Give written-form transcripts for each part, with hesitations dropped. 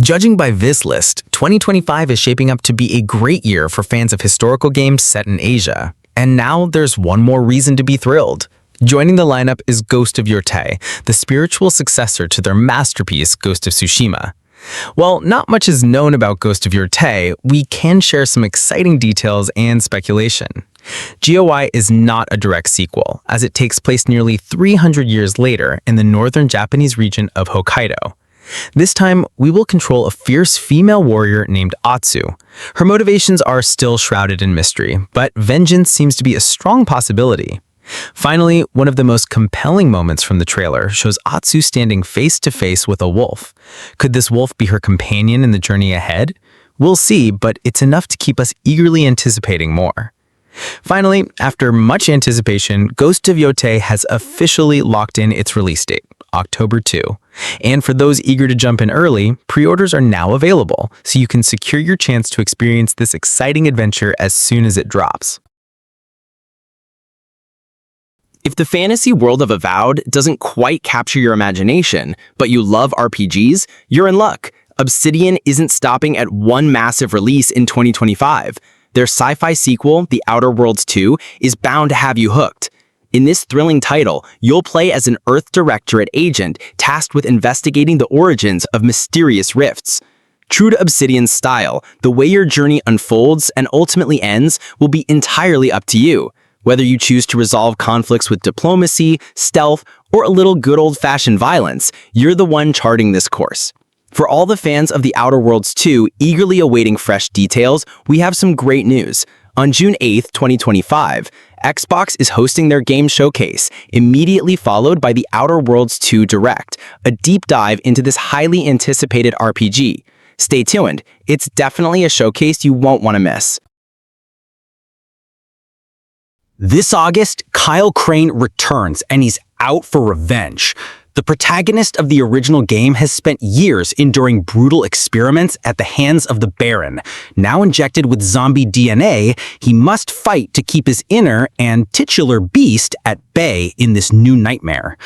Judging by this list, 2025 is shaping up to be a great year for fans of historical games set in Asia. And now there's one more reason to be thrilled. Joining the lineup is Ghost of Yōtei, the spiritual successor to their masterpiece, Ghost of Tsushima. While not much is known about Ghost of Yōtei, we can share some exciting details and speculation. GOY is not a direct sequel, as it takes place nearly 300 years later in the northern Japanese region of Hokkaido. This time, we will control a fierce female warrior named Atsu. Her motivations are still shrouded in mystery, but vengeance seems to be a strong possibility. Finally, one of the most compelling moments from the trailer shows Atsu standing face-to-face with a wolf. Could this wolf be her companion in the journey ahead? We'll see, but it's enough to keep us eagerly anticipating more. Finally, after much anticipation, Ghost of Yōtei has officially locked in its release date, October 2. And for those eager to jump in early, pre-orders are now available, so you can secure your chance to experience this exciting adventure as soon as it drops. If the fantasy world of Avowed doesn't quite capture your imagination, but you love RPGs, you're in luck. Obsidian isn't stopping at one massive release in 2025. Their sci-fi sequel, The Outer Worlds 2, is bound to have you hooked. In this thrilling title, you'll play as an Earth Directorate agent tasked with investigating the origins of mysterious rifts. True to Obsidian's style, the way your journey unfolds and ultimately ends will be entirely up to you. Whether you choose to resolve conflicts with diplomacy, stealth, or a little good old-fashioned violence, you're the one charting this course. For all the fans of The Outer Worlds 2 eagerly awaiting fresh details, we have some great news. On June 8, 2025, Xbox is hosting their game showcase, immediately followed by The Outer Worlds 2 Direct, a deep dive into this highly anticipated RPG. Stay tuned, it's definitely a showcase you won't want to miss. This August, Kyle Crane returns, and he's out for revenge. The protagonist of the original game has spent years enduring brutal experiments at the hands of the Baron. Now injected with zombie DNA, he must fight to keep his inner and titular beast at bay in this new nightmare.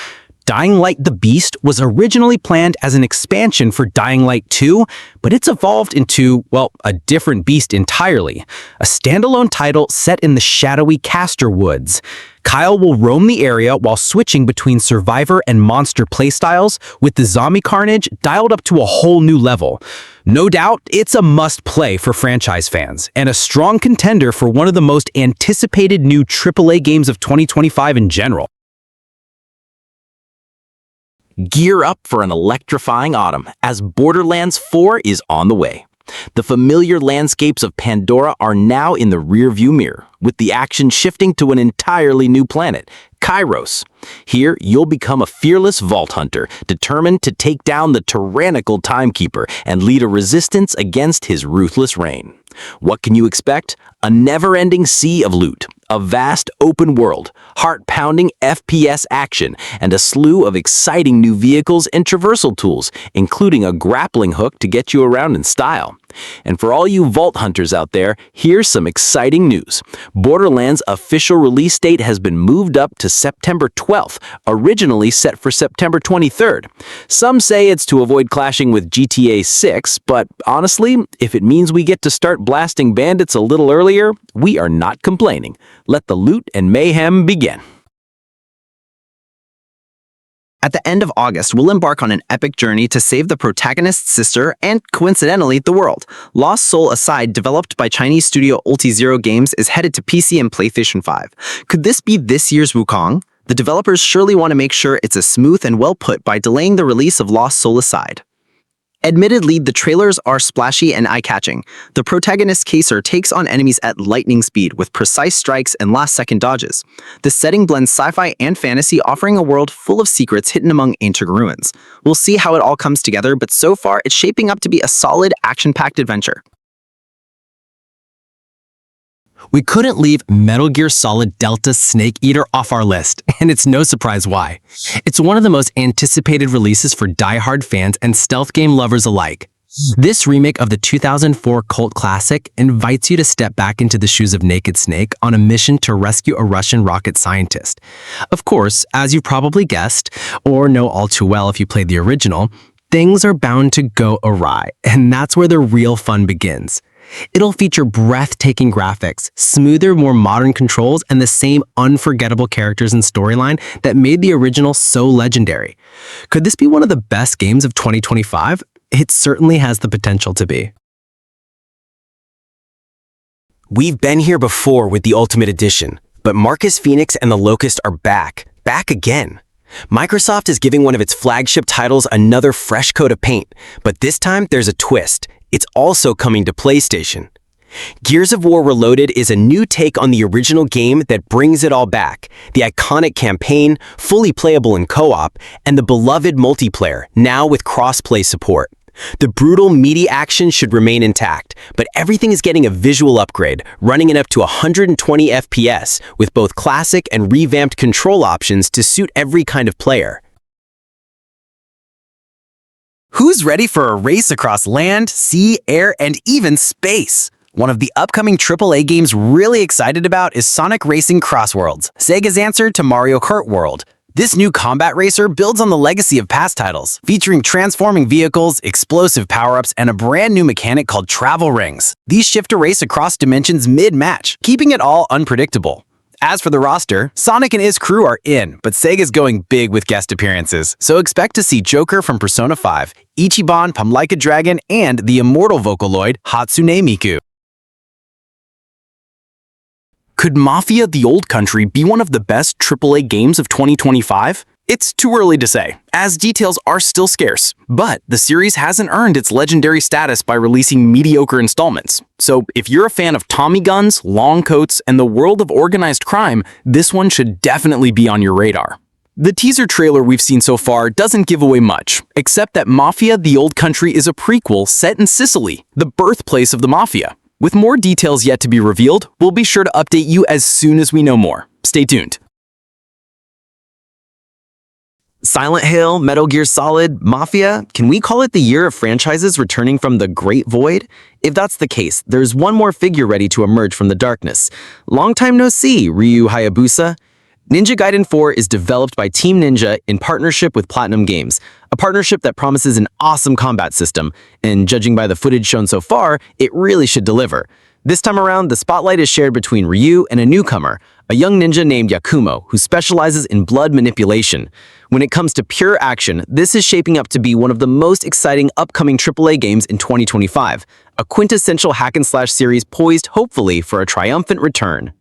Dying Light the Beast was originally planned as an expansion for Dying Light 2, but it's evolved into, well, a different beast entirely. A standalone title set in the shadowy Castor Woods. Kyle will roam the area while switching between survivor and monster playstyles, with the zombie carnage dialed up to a whole new level. No doubt, it's a must-play for franchise fans, and a strong contender for one of the most anticipated new AAA games of 2025 in general. Gear up for an electrifying autumn, as Borderlands 4 is on the way. The familiar landscapes of Pandora are now in the rearview mirror, with the action shifting to an entirely new planet, Kairos. Here, you'll become a fearless vault hunter, determined to take down the tyrannical timekeeper and lead a resistance against his ruthless reign. What can you expect? A never-ending sea of loot, a vast open world, heart-pounding FPS action, and a slew of exciting new vehicles and traversal tools, including a grappling hook to get you around in style. And for all you vault hunters out there, here's some exciting news. Borderlands' official release date has been moved up to September 12th, originally set for September 23rd. Some say it's to avoid clashing with GTA 6, but honestly, if it means we get to start blasting bandits a little earlier, we are not complaining. Let the loot and mayhem begin. At the end of August, we'll embark on an epic journey to save the protagonist's sister and, coincidentally, the world. Lost Soul Aside, developed by Chinese studio Ulti0 Games, is headed to PC and PlayStation 5. Could this be this year's Wukong? The developers surely want to make sure it's as smooth and well put by delaying the release of Lost Soul Aside. Admittedly, the trailers are splashy and eye-catching. The protagonist Kacer takes on enemies at lightning speed with precise strikes and last-second dodges. The setting blends sci-fi and fantasy, offering a world full of secrets hidden among ancient ruins. We'll see how it all comes together, but so far it's shaping up to be a solid, action-packed adventure. We couldn't leave Metal Gear Solid Delta Snake Eater off our list, and it's no surprise why. It's one of the most anticipated releases for die-hard fans and stealth game lovers alike. This remake of the 2004 cult classic invites you to step back into the shoes of Naked Snake on a mission to rescue a Russian rocket scientist. Of course, as you probably guessed, or know all too well if you played the original, things are bound to go awry, and that's where the real fun begins. It'll feature breathtaking graphics, smoother, more modern controls, and the same unforgettable characters and storyline that made the original so legendary. Could this be one of the best games of 2025? It certainly has the potential to be. We've been here before with the Ultimate Edition, but Marcus Phoenix and the Locust are back again. Microsoft is giving one of its flagship titles another fresh coat of paint, but this time there's a twist. It's also coming to PlayStation. Gears of War Reloaded is a new take on the original game that brings it all back. The iconic campaign, fully playable in co-op, and the beloved multiplayer, now with cross-play support. The brutal, meaty action should remain intact, but everything is getting a visual upgrade, running it up to 120 FPS, with both classic and revamped control options to suit every kind of player. Who's ready for a race across land, sea, air, and even space? One of the upcoming AAA games really excited about is Sonic Racing CrossWorlds, Sega's answer to Mario Kart World. This new combat racer builds on the legacy of past titles, featuring transforming vehicles, explosive power-ups, and a brand new mechanic called travel rings. These shift a race across dimensions mid-match, keeping it all unpredictable. As for the roster, Sonic and his crew are in, but Sega's going big with guest appearances, so expect to see Joker from Persona 5, Ichiban from Like a Dragon, and the immortal Vocaloid Hatsune Miku. Could Mafia: The Old Country be one of the best AAA games of 2025? It's too early to say, as details are still scarce, but the series hasn't earned its legendary status by releasing mediocre installments. So if you're a fan of Tommy guns, long coats, and the world of organized crime, this one should definitely be on your radar. The teaser trailer we've seen so far doesn't give away much, except that Mafia: The Old Country is a prequel set in Sicily, the birthplace of the Mafia. With more details yet to be revealed, we'll be sure to update you as soon as we know more. Stay tuned. Silent Hill, Metal Gear Solid, Mafia, can we call it the year of franchises returning from the Great Void? If that's the case, there's one more figure ready to emerge from the darkness. Long time no see, Ryu Hayabusa. Ninja Gaiden 4 is developed by Team Ninja in partnership with Platinum Games, a partnership that promises an awesome combat system, and judging by the footage shown so far, it really should deliver. This time around, the spotlight is shared between Ryu and a newcomer, a young ninja named Yakumo, who specializes in blood manipulation. When it comes to pure action, this is shaping up to be one of the most exciting upcoming AAA games in 2025, a quintessential hack-and-slash series poised, hopefully, for a triumphant return.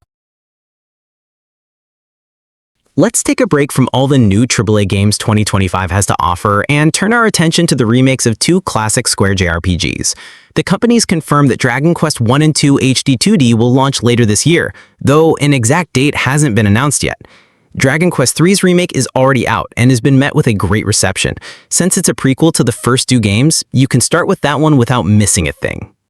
Let's take a break from all the new AAA games 2025 has to offer and turn our attention to the remakes of two classic Square JRPGs. The companies confirmed that Dragon Quest I and II HD 2D will launch later this year, though an exact date hasn't been announced yet. Dragon Quest III's remake is already out and has been met with a great reception. Since it's a prequel to the first two games, you can start with that one without missing a thing.